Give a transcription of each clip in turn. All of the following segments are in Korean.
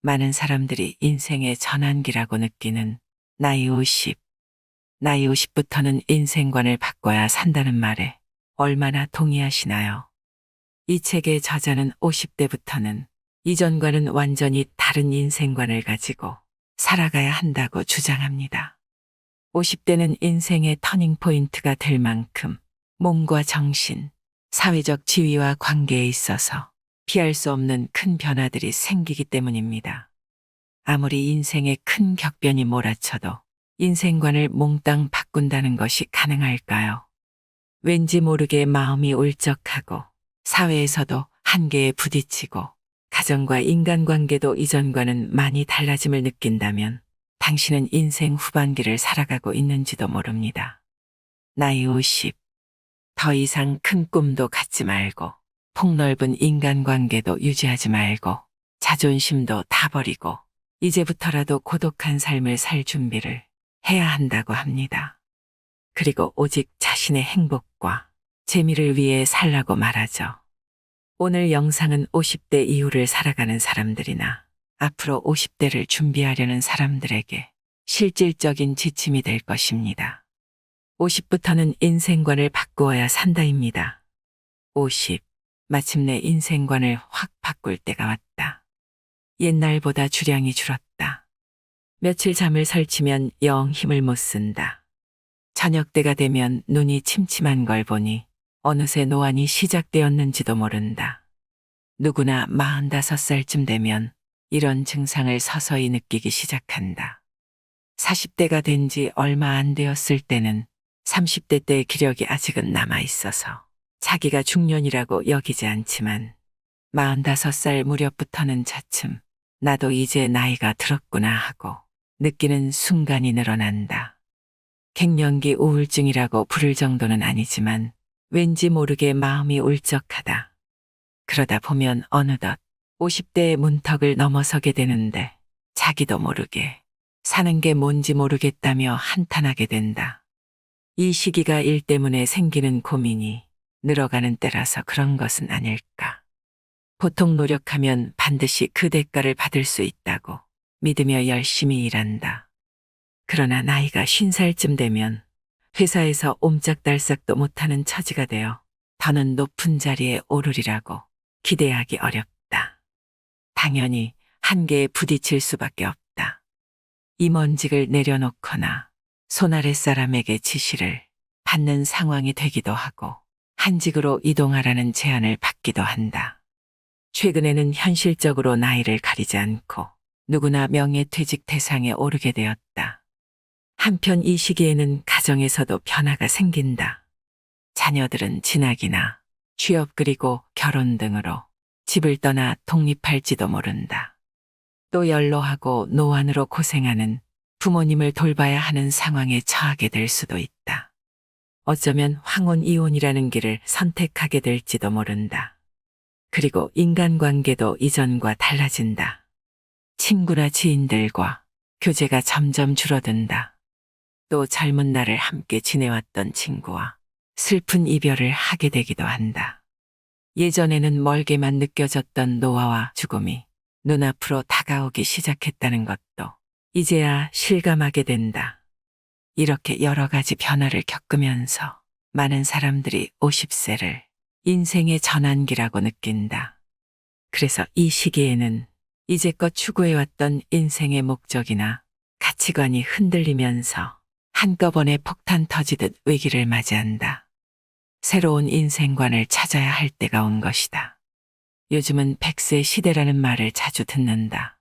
많은 사람들이 인생의 전환기라고 느끼는 나이 50. 나이 50부터는 인생관을 바꿔야 산다는 말에 얼마나 동의하시나요? 이 책의 저자는 50대부터는 이전과는 완전히 다른 인생관을 가지고 살아가야 한다고 주장합니다. 50대는 인생의 터닝포인트가 될 만큼 몸과 정신, 사회적 지위와 관계에 있어서 피할 수 없는 큰 변화들이 생기기 때문입니다. 아무리 인생에 큰 격변이 몰아쳐도 인생관을 몽땅 바꾼다는 것이 가능할까요? 왠지 모르게 마음이 울적하고 사회에서도 한계에 부딪히고 가정과 인간관계도 이전과는 많이 달라짐을 느낀다면 당신은 인생 후반기를 살아가고 있는지도 모릅니다. 나이 50. 더 이상 큰 꿈도 갖지 말고 폭넓은 인간관계도 유지하지 말고 자존심도 다 버리고 이제부터라도 고독한 삶을 살 준비를 해야 한다고 합니다. 그리고 오직 자신의 행복과 재미를 위해 살라고 말하죠. 오늘 영상은 50대 이후를 살아가는 사람들이나 앞으로 50대를 준비하려는 사람들에게 실질적인 지침이 될 것입니다. 50부터는 인생관을 바꾸어야 산다입니다. 50. 마침내 인생관을 확 바꿀 때가 왔다. 옛날보다 주량이 줄었다. 며칠 잠을 설치면 영 힘을 못 쓴다. 저녁 때가 되면 눈이 침침한 걸 보니 어느새 노안이 시작되었는지도 모른다. 누구나 45살쯤 되면 이런 증상을 서서히 느끼기 시작한다. 40대가 된 지 얼마 안 되었을 때는 30대 때의 기력이 아직은 남아 있어서 자기가 중년이라고 여기지 않지만 45살 무렵부터는 차츰 나도 이제 나이가 들었구나 하고 느끼는 순간이 늘어난다. 갱년기 우울증이라고 부를 정도는 아니지만 왠지 모르게 마음이 울적하다. 그러다 보면 어느덧 50대의 문턱을 넘어서게 되는데 자기도 모르게 사는 게 뭔지 모르겠다며 한탄하게 된다. 이 시기가 일 때문에 생기는 고민이 늘어가는 때라서 그런 것은 아닐까. 보통 노력하면 반드시 그 대가를 받을 수 있다고 믿으며 열심히 일한다. 그러나 나이가 50살쯤 되면 회사에서 옴짝달싹도 못하는 처지가 되어 더는 높은 자리에 오르리라고 기대하기 어렵다. 당연히 한계에 부딪힐 수밖에 없다. 임원직을 내려놓거나 손아래 사람에게 지시를 받는 상황이 되기도 하고 한직으로 이동하라는 제안을 받기도 한다. 최근에는 현실적으로 나이를 가리지 않고 누구나 명예퇴직 대상에 오르게 되었다. 한편 이 시기에는 가정에서도 변화가 생긴다. 자녀들은 진학이나 취업 그리고 결혼 등으로 집을 떠나 독립할지도 모른다. 또 연로하고 노안으로 고생하는 부모님을 돌봐야 하는 상황에 처하게 될 수도 있다. 어쩌면 황혼 이혼이라는 길을 선택하게 될지도 모른다. 그리고 인간관계도 이전과 달라진다. 친구나 지인들과 교제가 점점 줄어든다. 또 젊은 날을 함께 지내왔던 친구와 슬픈 이별을 하게 되기도 한다. 예전에는 멀게만 느껴졌던 노화와 죽음이 눈앞으로 다가오기 시작했다는 것도 이제야 실감하게 된다. 이렇게 여러 가지 변화를 겪으면서 많은 사람들이 50세를 인생의 전환기라고 느낀다. 그래서 이 시기에는 이제껏 추구해왔던 인생의 목적이나 가치관이 흔들리면서 한꺼번에 폭탄 터지듯 위기를 맞이한다. 새로운 인생관을 찾아야 할 때가 온 것이다. 요즘은 100세 시대라는 말을 자주 듣는다.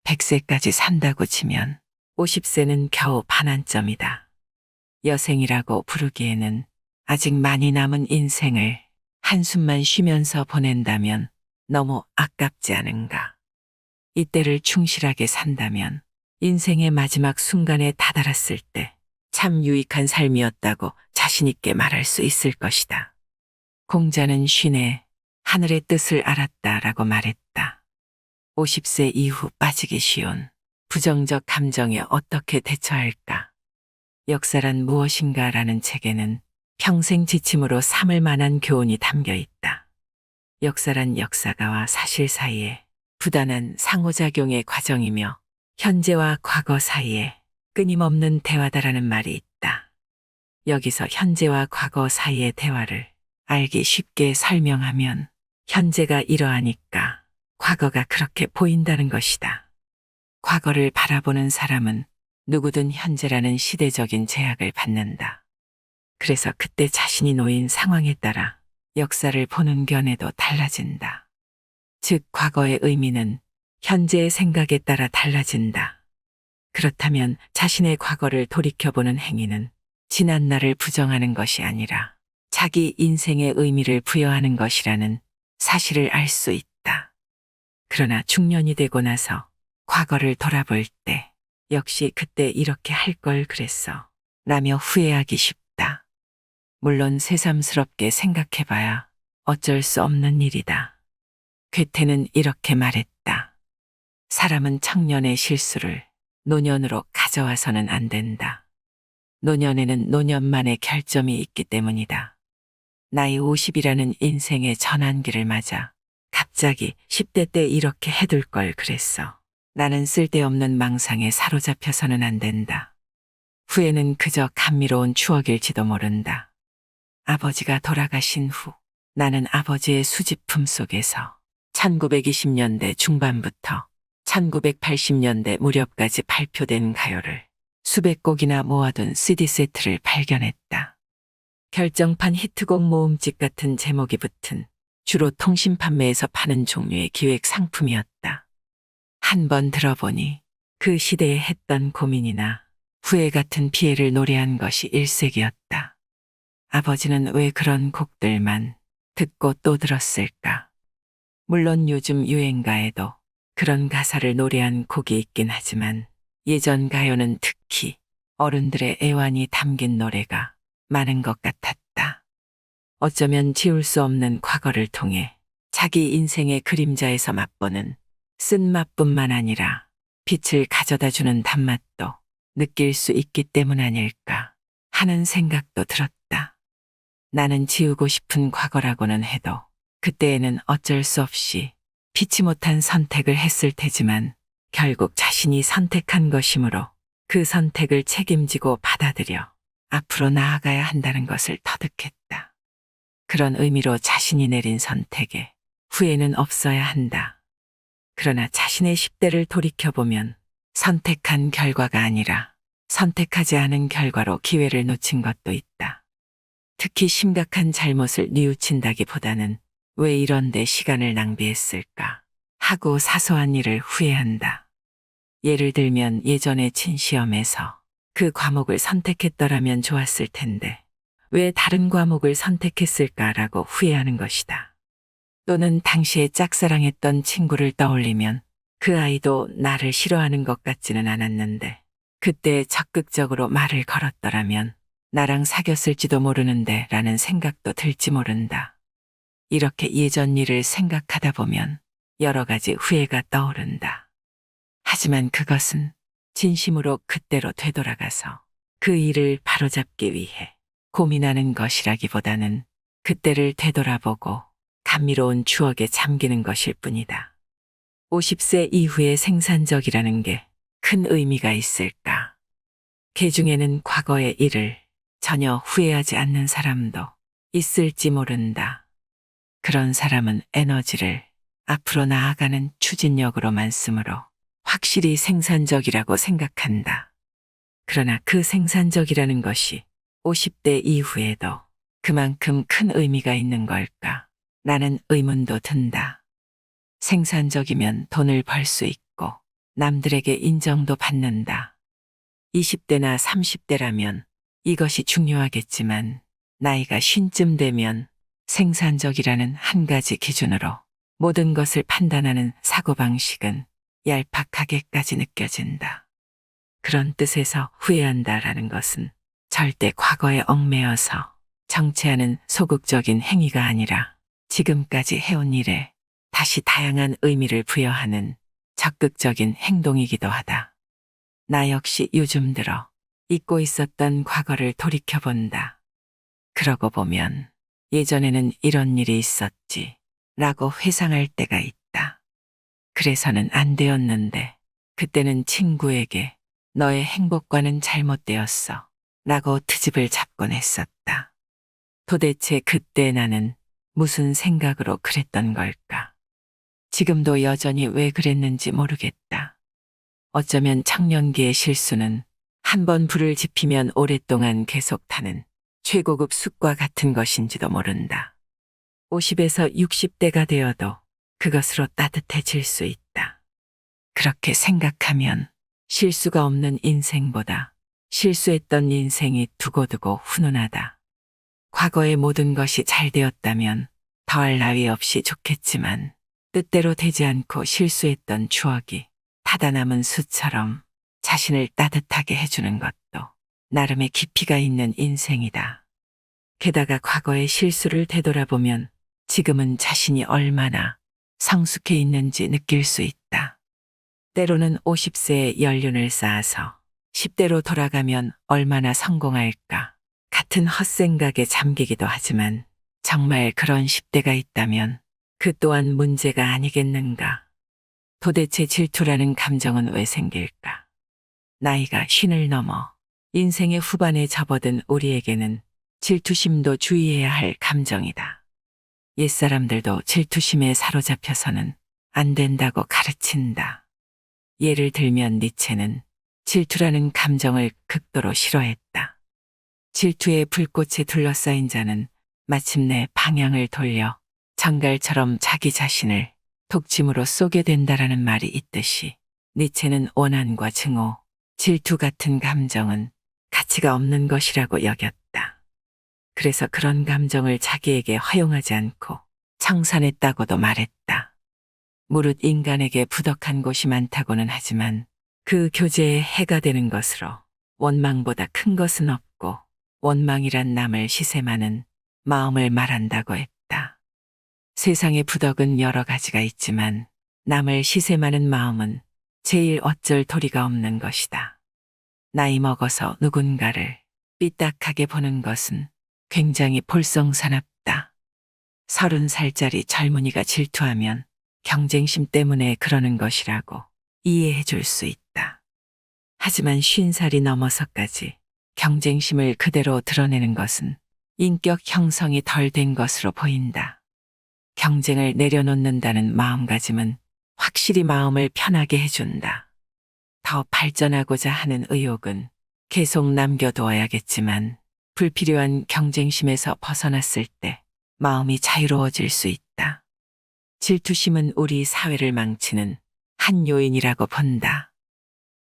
100세까지 산다고 치면 50세는 겨우 반환점이다. 여생이라고 부르기에는 아직 많이 남은 인생을 한숨만 쉬면서 보낸다면 너무 아깝지 않은가. 이때를 충실하게 산다면 인생의 마지막 순간에 다다랐을 때 참 유익한 삶이었다고 자신있게 말할 수 있을 것이다. 공자는 쉰에 하늘의 뜻을 알았다라고 말했다. 50세 이후 빠지기 쉬운 부정적 감정에 어떻게 대처할까? 역사란 무엇인가라는 책에는 평생 지침으로 삼을 만한 교훈이 담겨 있다. 역사란 역사가와 사실 사이에 부단한 상호작용의 과정이며 현재와 과거 사이에 끊임없는 대화다라는 말이 있다. 여기서 현재와 과거 사이의 대화를 알기 쉽게 설명하면 현재가 이러하니까 과거가 그렇게 보인다는 것이다. 과거를 바라보는 사람은 누구든 현재라는 시대적인 제약을 받는다. 그래서 그때 자신이 놓인 상황에 따라 역사를 보는 견해도 달라진다. 즉, 과거의 의미는 현재의 생각에 따라 달라진다. 그렇다면 자신의 과거를 돌이켜보는 행위는 지난 날을 부정하는 것이 아니라 자기 인생의 의미를 부여하는 것이라는 사실을 알 수 있다. 그러나 중년이 되고 나서 과거를 돌아볼 때 역시 그때 이렇게 할 걸 그랬어 라며 후회하기 쉽다. 물론 새삼스럽게 생각해봐야 어쩔 수 없는 일이다. 괴테는 이렇게 말했다. 사람은 청년의 실수를 노년으로 가져와서는 안 된다. 노년에는 노년만의 결점이 있기 때문이다. 나이 50이라는 인생의 전환기를 맞아 갑자기 10대 때 이렇게 해둘 걸 그랬어. 나는 쓸데없는 망상에 사로잡혀서는 안 된다. 후회는 그저 감미로운 추억일지도 모른다. 아버지가 돌아가신 후 나는 아버지의 수집품 속에서 1920년대 중반부터 1980년대 무렵까지 발표된 가요를 수백 곡이나 모아둔 CD 세트를 발견했다. 결정판 히트곡 모음집 같은 제목이 붙은 주로 통신 판매에서 파는 종류의 기획 상품이었다. 한 번 들어보니 그 시대에 했던 고민이나 후회 같은 피해를 노래한 것이 일색이었다. 아버지는 왜 그런 곡들만 듣고 또 들었을까? 물론 요즘 유행가에도 그런 가사를 노래한 곡이 있긴 하지만 예전 가요는 특히 어른들의 애환이 담긴 노래가 많은 것 같았다. 어쩌면 지울 수 없는 과거를 통해 자기 인생의 그림자에서 맛보는 쓴맛뿐만 아니라 빛을 가져다주는 단맛도 느낄 수 있기 때문 아닐까 하는 생각도 들었다. 나는 지우고 싶은 과거라고는 해도 그때에는 어쩔 수 없이 피치 못한 선택을 했을 테지만 결국 자신이 선택한 것이므로 그 선택을 책임지고 받아들여 앞으로 나아가야 한다는 것을 터득했다. 그런 의미로 자신이 내린 선택에 후회는 없어야 한다. 그러나 자신의 10대를 돌이켜보면 선택한 결과가 아니라 선택하지 않은 결과로 기회를 놓친 것도 있다. 특히 심각한 잘못을 뉘우친다기보다는 왜 이런 데 시간을 낭비했을까 하고 사소한 일을 후회한다. 예를 들면 예전에 친 시험에서 그 과목을 선택했더라면 좋았을 텐데 왜 다른 과목을 선택했을까라고 후회하는 것이다. 또는 당시에 짝사랑했던 친구를 떠올리면 그 아이도 나를 싫어하는 것 같지는 않았는데 그때 적극적으로 말을 걸었더라면 나랑 사귀었을지도 모르는데 라는 생각도 들지 모른다. 이렇게 예전 일을 생각하다 보면 여러 가지 후회가 떠오른다. 하지만 그것은 진심으로 그때로 되돌아가서 그 일을 바로잡기 위해 고민하는 것이라기보다는 그때를 되돌아보고 감미로운 추억에 잠기는 것일 뿐이다. 50세 이후의 생산적이라는 게 큰 의미가 있을까? 개 중에는 과거의 일을 전혀 후회하지 않는 사람도 있을지 모른다. 그런 사람은 에너지를 앞으로 나아가는 추진력으로만 쓰므로 확실히 생산적이라고 생각한다. 그러나 그 생산적이라는 것이 50대 이후에도 그만큼 큰 의미가 있는 걸까? 라는 의문도 든다. 생산적이면 돈을 벌 수 있고 남들에게 인정도 받는다. 20대나 30대라면 이것이 중요하겠지만 나이가 50쯤 되면 생산적이라는 한 가지 기준으로 모든 것을 판단하는 사고방식은 얄팍하게까지 느껴진다. 그런 뜻에서 후회한다라는 것은 절대 과거에 얽매여서 정체하는 소극적인 행위가 아니라 지금까지 해온 일에 다시 다양한 의미를 부여하는 적극적인 행동이기도 하다. 나 역시 요즘 들어 잊고 있었던 과거를 돌이켜본다. 그러고 보면 예전에는 이런 일이 있었지 라고 회상할 때가 있다. 그래서는 안 되었는데 그때는 친구에게 너의 행복과는 잘못되었어 라고 트집을 잡곤 했었다. 도대체 그때 나는 무슨 생각으로 그랬던 걸까? 지금도 여전히 왜 그랬는지 모르겠다. 어쩌면 청년기의 실수는 한 번 불을 지피면 오랫동안 계속 타는 최고급 숯과 같은 것인지도 모른다. 50에서 60대가 되어도 그것으로 따뜻해질 수 있다. 그렇게 생각하면 실수가 없는 인생보다 실수했던 인생이 두고두고 훈훈하다. 과거의 모든 것이 잘 되었다면 더할 나위 없이 좋겠지만 뜻대로 되지 않고 실수했던 추억이 타다 남은 숯처럼 자신을 따뜻하게 해주는 것도 나름의 깊이가 있는 인생이다. 게다가 과거의 실수를 되돌아보면 지금은 자신이 얼마나 성숙해 있는지 느낄 수 있다. 때로는 50세에 연륜을 쌓아서 10대로 돌아가면 얼마나 성공할까 같은 헛생각에 잠기기도 하지만 정말 그런 10대가 있다면 그 또한 문제가 아니겠는가. 도대체 질투라는 감정은 왜 생길까? 나이가 50을 넘어 인생의 후반에 접어든 우리에게는 질투심도 주의해야 할 감정이다. 옛사람들도 질투심에 사로잡혀서는 안 된다고 가르친다. 예를 들면 니체는 질투라는 감정을 극도로 싫어했다. 질투의 불꽃에 둘러싸인 자는 마침내 방향을 돌려 정갈처럼 자기 자신을 독침으로 쏘게 된다라는 말이 있듯이 니체는 원한과 증오, 질투 같은 감정은 가치가 없는 것이라고 여겼다. 그래서 그런 감정을 자기에게 허용하지 않고 청산했다고도 말했다. 무릇 인간에게 부덕한 곳이 많다고는 하지만 그 교제에 해가 되는 것으로 원망보다 큰 것은 없고 원망이란 남을 시샘하는 마음을 말한다고 했다. 세상의 부덕은 여러 가지가 있지만 남을 시샘하는 마음은 제일 어쩔 도리가 없는 것이다. 나이 먹어서 누군가를 삐딱하게 보는 것은 굉장히 볼썽사납다. 30살짜리 젊은이가 질투하면 경쟁심 때문에 그러는 것이라고 이해해 줄 수 있다. 하지만 50살이 넘어서까지 경쟁심을 그대로 드러내는 것은 인격 형성이 덜 된 것으로 보인다. 경쟁을 내려놓는다는 마음가짐은 확실히 마음을 편하게 해준다. 더 발전하고자 하는 의욕은 계속 남겨두어야겠지만 불필요한 경쟁심에서 벗어났을 때 마음이 자유로워질 수 있다. 질투심은 우리 사회를 망치는 한 요인이라고 본다.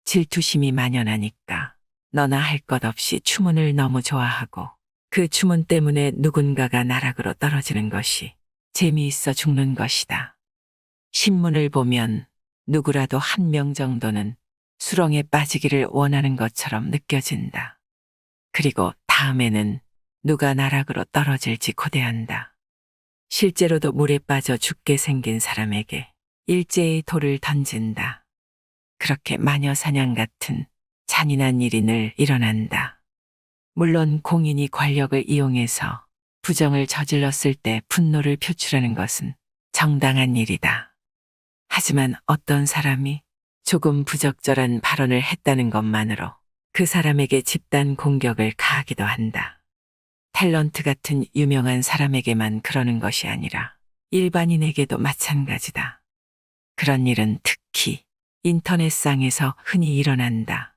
질투심이 만연하니까 너나 할 것 없이 추문을 너무 좋아하고 그 추문 때문에 누군가가 나락으로 떨어지는 것이 재미있어 죽는 것이다. 신문을 보면 누구라도 한 명 정도는 수렁에 빠지기를 원하는 것처럼 느껴진다. 그리고 다음에는 누가 나락으로 떨어질지 고대한다. 실제로도 물에 빠져 죽게 생긴 사람에게 일제히 돌을 던진다. 그렇게 마녀사냥 같은 잔인한 일이 늘 일어난다. 물론 공인이 권력을 이용해서 부정을 저질렀을 때 분노를 표출하는 것은 정당한 일이다. 하지만 어떤 사람이 조금 부적절한 발언을 했다는 것만으로 그 사람에게 집단 공격을 가하기도 한다. 탤런트 같은 유명한 사람에게만 그러는 것이 아니라 일반인에게도 마찬가지다. 그런 일은 특히 인터넷상에서 흔히 일어난다.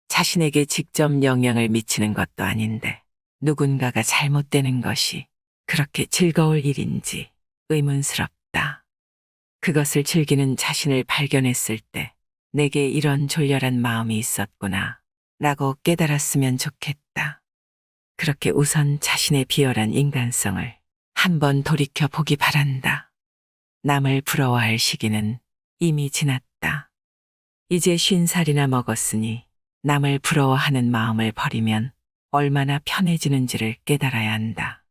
자신에게 직접 영향을 미치는 것도 아닌데 누군가가 잘못되는 것이 그렇게 즐거울 일인지 의문스럽다. 그것을 즐기는 자신을 발견했을 때 내게 이런 졸렬한 마음이 있었구나 라고 깨달았으면 좋겠다. 그렇게 우선 자신의 비열한 인간성을 한번 돌이켜 보기 바란다. 남을 부러워할 시기는 이미 지났다. 이제 50살이나 먹었으니 남을 부러워하는 마음을 버리면 얼마나 편해지는지를 깨달아야 한다.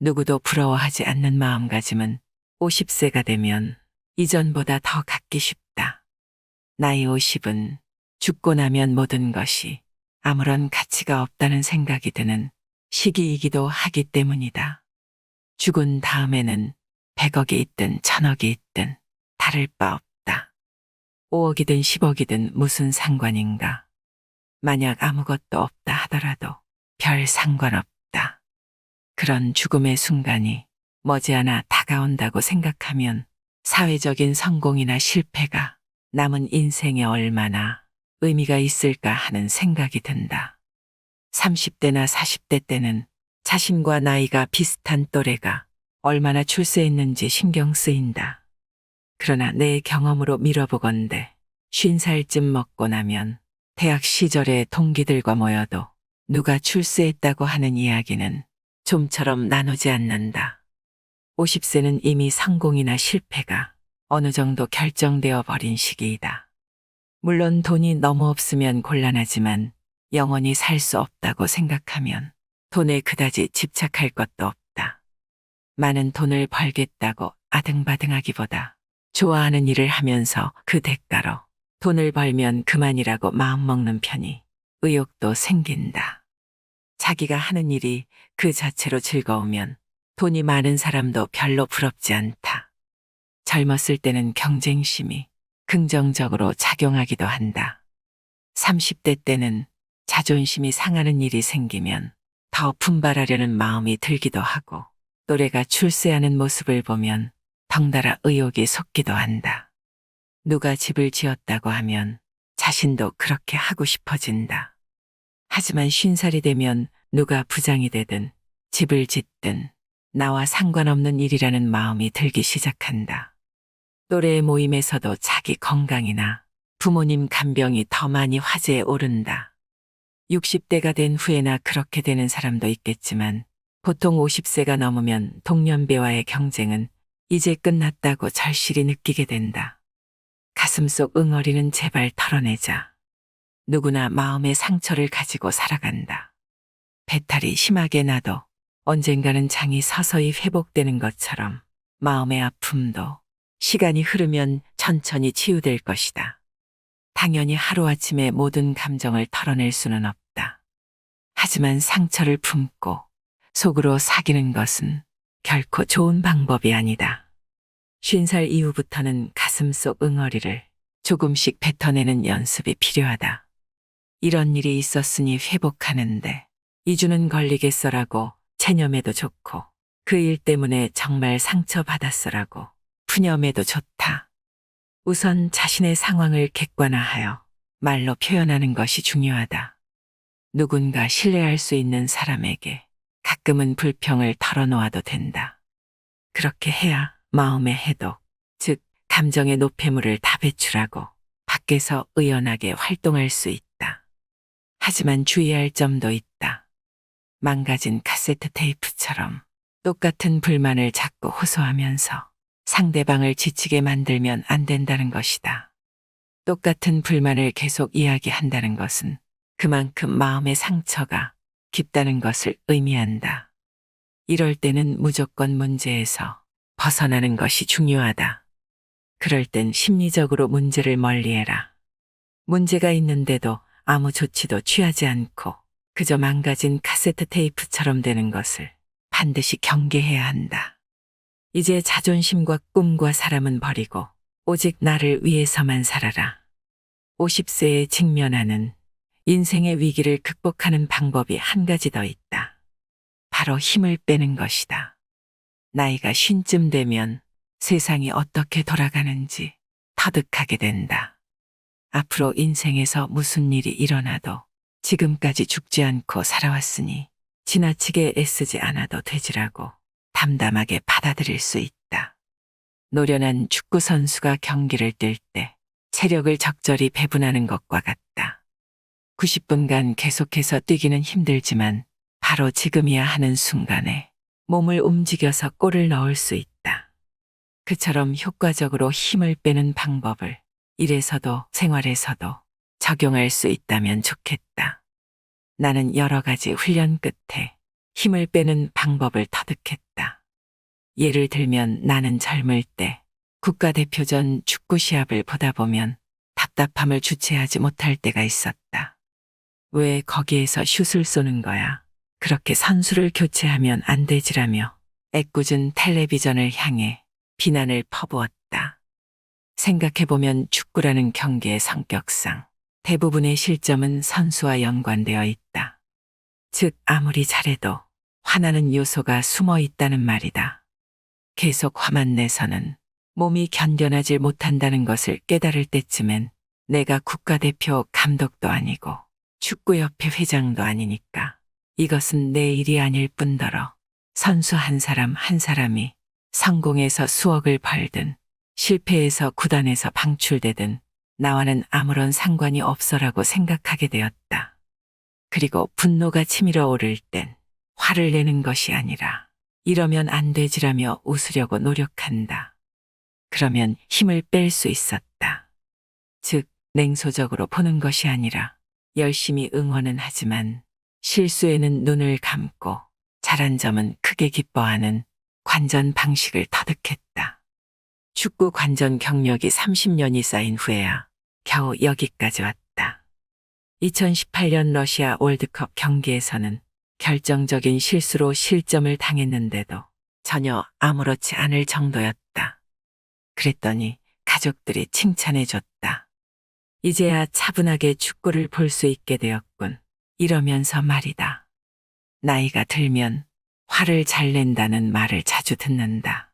누구도 부러워하지 않는 마음가짐은 50세가 되면 이전보다 더 갖기 쉽다. 나이 50은 죽고 나면 모든 것이 아무런 가치가 없다는 생각이 드는 시기이기도 하기 때문이다. 죽은 다음에는 100억이 있든 1000억이 있든 다를 바 없다. 5억이든 10억이든 무슨 상관인가. 만약 아무것도 없다 하더라도 별 상관없다. 그런 죽음의 순간이 머지않아 다가온다고 생각하면 사회적인 성공이나 실패가 남은 인생에 얼마나 의미가 있을까 하는 생각이 든다. 30대나 40대 때는 자신과 나이가 비슷한 또래가 얼마나 출세했는지 신경 쓰인다. 그러나 내 경험으로 미뤄보건대 50살쯤 먹고 나면 대학 시절의 동기들과 모여도 누가 출세했다고 하는 이야기는 좀처럼 나누지 않는다. 50세는 이미 성공이나 실패가 어느 정도 결정되어 버린 시기이다. 물론 돈이 너무 없으면 곤란하지만 영원히 살 수 없다고 생각하면 돈에 그다지 집착할 것도 없다. 많은 돈을 벌겠다고 아등바등하기보다 좋아하는 일을 하면서 그 대가로 돈을 벌면 그만이라고 마음먹는 편이 의욕도 생긴다. 자기가 하는 일이 그 자체로 즐거우면 돈이 많은 사람도 별로 부럽지 않다. 젊었을 때는 경쟁심이 긍정적으로 작용하기도 한다. 30대 때는 자존심이 상하는 일이 생기면 더 분발하려는 마음이 들기도 하고 또래가 출세하는 모습을 보면 덩달아 의욕이 솟기도 한다. 누가 집을 지었다고 하면 자신도 그렇게 하고 싶어진다. 하지만 50살이 되면 누가 부장이 되든 집을 짓든 나와 상관없는 일이라는 마음이 들기 시작한다. 또래의 모임에서도 자기 건강이나 부모님 간병이 더 많이 화제에 오른다. 60대가 된 후에나 그렇게 되는 사람도 있겠지만 보통 50세가 넘으면 동년배와의 경쟁은 이제 끝났다고 절실히 느끼게 된다. 가슴속 응어리는 제발 털어내자. 누구나 마음의 상처를 가지고 살아간다. 배탈이 심하게 나도 언젠가는 장이 서서히 회복되는 것처럼 마음의 아픔도 시간이 흐르면 천천히 치유될 것이다. 당연히 하루아침에 모든 감정을 털어낼 수는 없다. 하지만 상처를 품고 속으로 사귀는 것은 결코 좋은 방법이 아니다. 50살 이후부터는 가슴속 응어리를 조금씩 뱉어내는 연습이 필요하다. 이런 일이 있었으니 회복하는데 2주는 걸리겠어라고 체념해도 좋고 그 일 때문에 정말 상처받았어라고 푸념해도 좋다. 우선 자신의 상황을 객관화하여 말로 표현하는 것이 중요하다. 누군가 신뢰할 수 있는 사람에게 가끔은 불평을 털어놓아도 된다. 그렇게 해야 마음의 해독, 즉 감정의 노폐물을 다 배출하고 밖에서 의연하게 활동할 수 있다. 하지만 주의할 점도 있다. 망가진 카세트 테이프처럼 똑같은 불만을 자꾸 호소하면서 상대방을 지치게 만들면 안 된다는 것이다. 똑같은 불만을 계속 이야기한다는 것은 그만큼 마음의 상처가 깊다는 것을 의미한다. 이럴 때는 무조건 문제에서 벗어나는 것이 중요하다. 그럴 땐 심리적으로 문제를 멀리해라. 문제가 있는데도 아무 조치도 취하지 않고 그저 망가진 카세트 테이프처럼 되는 것을 반드시 경계해야 한다. 이제 자존심과 꿈과 사람은 버리고 오직 나를 위해서만 살아라. 50세에 직면하는 인생의 위기를 극복하는 방법이 한 가지 더 있다. 바로 힘을 빼는 것이다. 나이가 50쯤 되면 세상이 어떻게 돌아가는지 터득하게 된다. 앞으로 인생에서 무슨 일이 일어나도 지금까지 죽지 않고 살아왔으니 지나치게 애쓰지 않아도 되지라고 담담하게 받아들일 수 있다. 노련한 축구 선수가 경기를 뛸 때 체력을 적절히 배분하는 것과 같다. 90분간 계속해서 뛰기는 힘들지만 바로 지금이야 하는 순간에 몸을 움직여서 골을 넣을 수 있다. 그처럼 효과적으로 힘을 빼는 방법을 일에서도 생활에서도 적용할 수 있다면 좋겠다. 나는 여러 가지 훈련 끝에 힘을 빼는 방법을 터득했다. 예를 들면 나는 젊을 때 국가대표전 축구 시합을 보다 보면 답답함을 주체하지 못할 때가 있었다. 왜 거기에서 슛을 쏘는 거야? 그렇게 선수를 교체하면 안 되지라며 애꿎은 텔레비전을 향해 비난을 퍼부었다. 생각해보면 축구라는 경기의 성격상 대부분의 실점은 선수와 연관되어 있다. 즉, 아무리 잘해도 화나는 요소가 숨어 있다는 말이다. 계속 화만 내서는 몸이 견뎌내질 못한다는 것을 깨달을 때쯤엔 내가 국가대표 감독도 아니고 축구협회 회장도 아니니까 이것은 내 일이 아닐 뿐더러 선수 한 사람 한 사람이 성공해서 수억을 벌든 실패해서 구단에서 방출되든 나와는 아무런 상관이 없어라고 생각하게 되었다. 그리고 분노가 치밀어 오를 땐 화를 내는 것이 아니라 이러면 안 되지라며 웃으려고 노력한다. 그러면 힘을 뺄 수 있었다. 즉, 냉소적으로 보는 것이 아니라 열심히 응원은 하지만 실수에는 눈을 감고 잘한 점은 크게 기뻐하는 관전 방식을 터득했다. 축구 관전 경력이 30년이 쌓인 후에야 겨우 여기까지 왔다. 2018년 러시아 월드컵 경기에서는 결정적인 실수로 실점을 당했는데도 전혀 아무렇지 않을 정도였다. 그랬더니 가족들이 칭찬해줬다. 이제야 차분하게 축구를 볼 수 있게 되었군. 이러면서 말이다. 나이가 들면 화를 잘 낸다는 말을 자주 듣는다.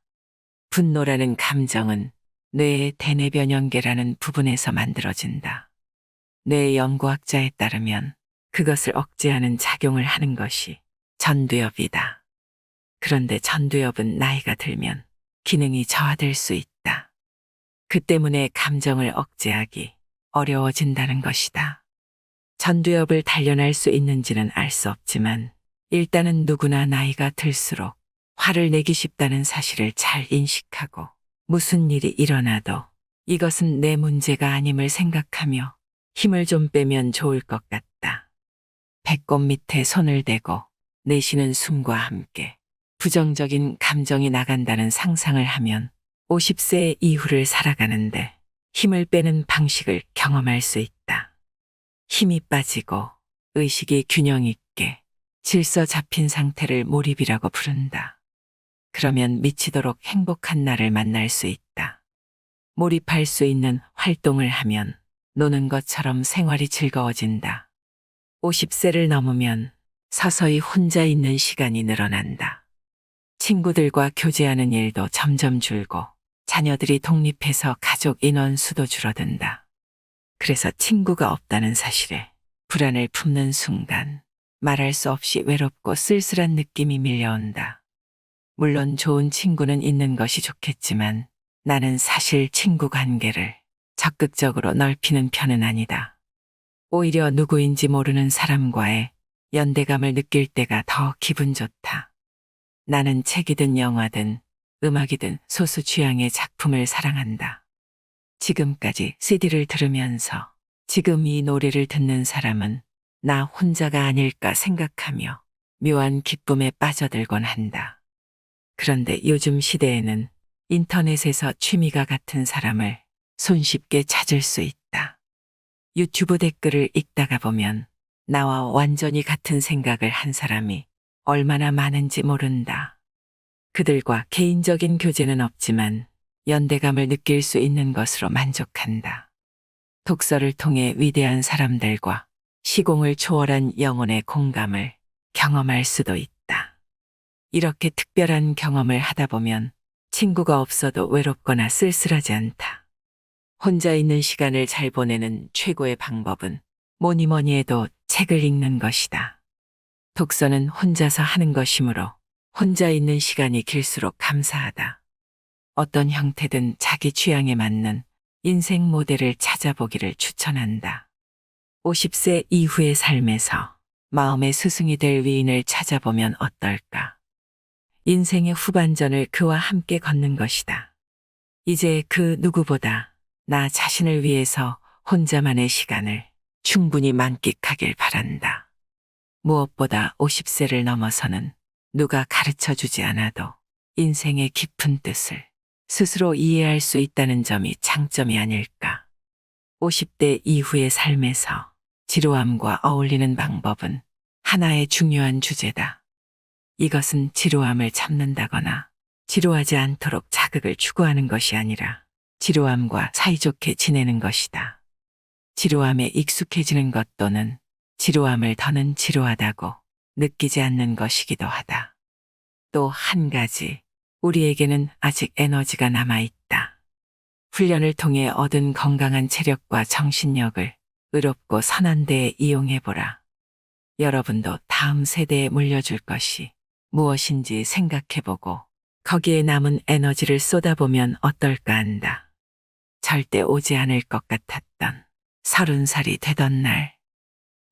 분노라는 감정은 뇌의 대뇌변연계라는 부분에서 만들어진다. 뇌 연구학자에 따르면 그것을 억제하는 작용을 하는 것이 전두엽이다. 그런데 전두엽은 나이가 들면 기능이 저하될 수 있다. 그 때문에 감정을 억제하기 어려워진다는 것이다. 전두엽을 단련할 수 있는지는 알 수 없지만 일단은 누구나 나이가 들수록 화를 내기 쉽다는 사실을 잘 인식하고 무슨 일이 일어나도 이것은 내 문제가 아님을 생각하며 힘을 좀 빼면 좋을 것 같다. 배꼽 밑에 손을 대고 내쉬는 숨과 함께 부정적인 감정이 나간다는 상상을 하면 50세 이후를 살아가는데 힘을 빼는 방식을 경험할 수 있다. 힘이 빠지고 의식이 균형 있게 질서 잡힌 상태를 몰입이라고 부른다. 그러면 미치도록 행복한 나를 만날 수 있다. 몰입할 수 있는 활동을 하면 노는 것처럼 생활이 즐거워진다. 50세를 넘으면 서서히 혼자 있는 시간이 늘어난다. 친구들과 교제하는 일도 점점 줄고 자녀들이 독립해서 가족 인원 수도 줄어든다. 그래서 친구가 없다는 사실에 불안을 품는 순간 말할 수 없이 외롭고 쓸쓸한 느낌이 밀려온다. 물론 좋은 친구는 있는 것이 좋겠지만 나는 사실 친구 관계를 적극적으로 넓히는 편은 아니다. 오히려 누구인지 모르는 사람과의 연대감을 느낄 때가 더 기분 좋다. 나는 책이든 영화든 음악이든 소수 취향의 작품을 사랑한다. 지금까지 CD를 들으면서 지금 이 노래를 듣는 사람은 나 혼자가 아닐까 생각하며 묘한 기쁨에 빠져들곤 한다. 그런데 요즘 시대에는 인터넷에서 취미가 같은 사람을 손쉽게 찾을 수 있다. 유튜브 댓글을 읽다가 보면 나와 완전히 같은 생각을 한 사람이 얼마나 많은지 모른다. 그들과 개인적인 교제는 없지만 연대감을 느낄 수 있는 것으로 만족한다. 독서를 통해 위대한 사람들과 시공을 초월한 영혼의 공감을 경험할 수도 있다. 이렇게 특별한 경험을 하다 보면 친구가 없어도 외롭거나 쓸쓸하지 않다. 혼자 있는 시간을 잘 보내는 최고의 방법은 뭐니 뭐니 해도 책을 읽는 것이다. 독서는 혼자서 하는 것이므로 혼자 있는 시간이 길수록 감사하다. 어떤 형태든 자기 취향에 맞는 인생 모델을 찾아보기를 추천한다. 50세 이후의 삶에서 마음의 스승이 될 위인을 찾아보면 어떨까? 인생의 후반전을 그와 함께 걷는 것이다. 이제 그 누구보다 나 자신을 위해서 혼자만의 시간을 충분히 만끽하길 바란다. 무엇보다 50세를 넘어서는 누가 가르쳐주지 않아도 인생의 깊은 뜻을 스스로 이해할 수 있다는 점이 장점이 아닐까. 50대 이후의 삶에서 지루함과 어울리는 방법은 하나의 중요한 주제다. 이것은 지루함을 참는다거나 지루하지 않도록 자극을 추구하는 것이 아니라 지루함과 사이좋게 지내는 것이다. 지루함에 익숙해지는 것 또는 지루함을 더는 지루하다고 느끼지 않는 것이기도 하다. 또 한 가지, 우리에게는 아직 에너지가 남아있다. 훈련을 통해 얻은 건강한 체력과 정신력을 의롭고 선한 데에 이용해보라. 여러분도 다음 세대에 물려줄 것이 무엇인지 생각해보고 거기에 남은 에너지를 쏟아보면 어떨까 한다. 절대 오지 않을 것 같았던 30살이 되던 날.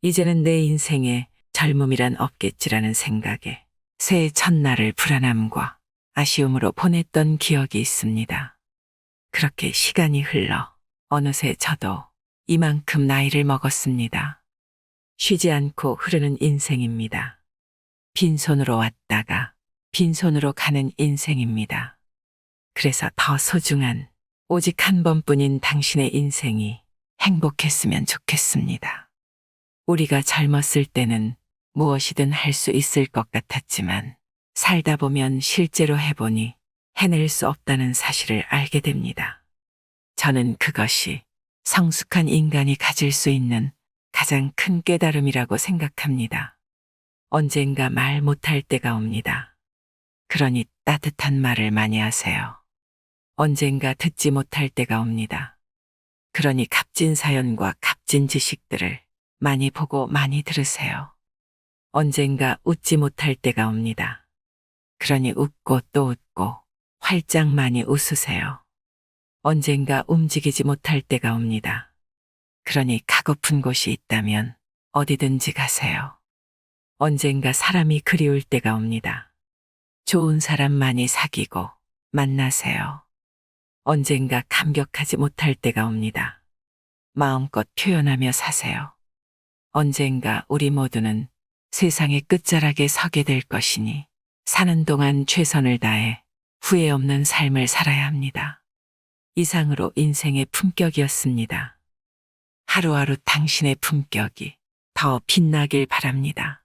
이제는 내 인생에 젊음이란 없겠지라는 생각에 새해 첫날을 불안함과 아쉬움으로 보냈던 기억이 있습니다. 그렇게 시간이 흘러 어느새 저도 이만큼 나이를 먹었습니다. 쉬지 않고 흐르는 인생입니다. 빈손으로 왔다가 빈손으로 가는 인생입니다. 그래서 더 소중한 오직 한 번뿐인 당신의 인생이 행복했으면 좋겠습니다. 우리가 젊었을 때는 무엇이든 할 수 있을 것 같았지만 살다 보면 실제로 해보니 해낼 수 없다는 사실을 알게 됩니다. 저는 그것이 성숙한 인간이 가질 수 있는 가장 큰 깨달음이라고 생각합니다. 언젠가 말 못할 때가 옵니다. 그러니 따뜻한 말을 많이 하세요. 언젠가 듣지 못할 때가 옵니다. 그러니 값진 사연과 값진 지식들을 많이 보고 많이 들으세요. 언젠가 웃지 못할 때가 옵니다. 그러니 웃고 또 웃고 활짝 많이 웃으세요. 언젠가 움직이지 못할 때가 옵니다. 그러니 가고픈 곳이 있다면 어디든지 가세요. 언젠가 사람이 그리울 때가 옵니다. 좋은 사람 많이 사귀고 만나세요. 언젠가 감격하지 못할 때가 옵니다. 마음껏 표현하며 사세요. 언젠가 우리 모두는 세상의 끝자락에 서게 될 것이니 사는 동안 최선을 다해 후회 없는 삶을 살아야 합니다. 이상으로 인생의 품격이었습니다. 하루하루 당신의 품격이 더 빛나길 바랍니다.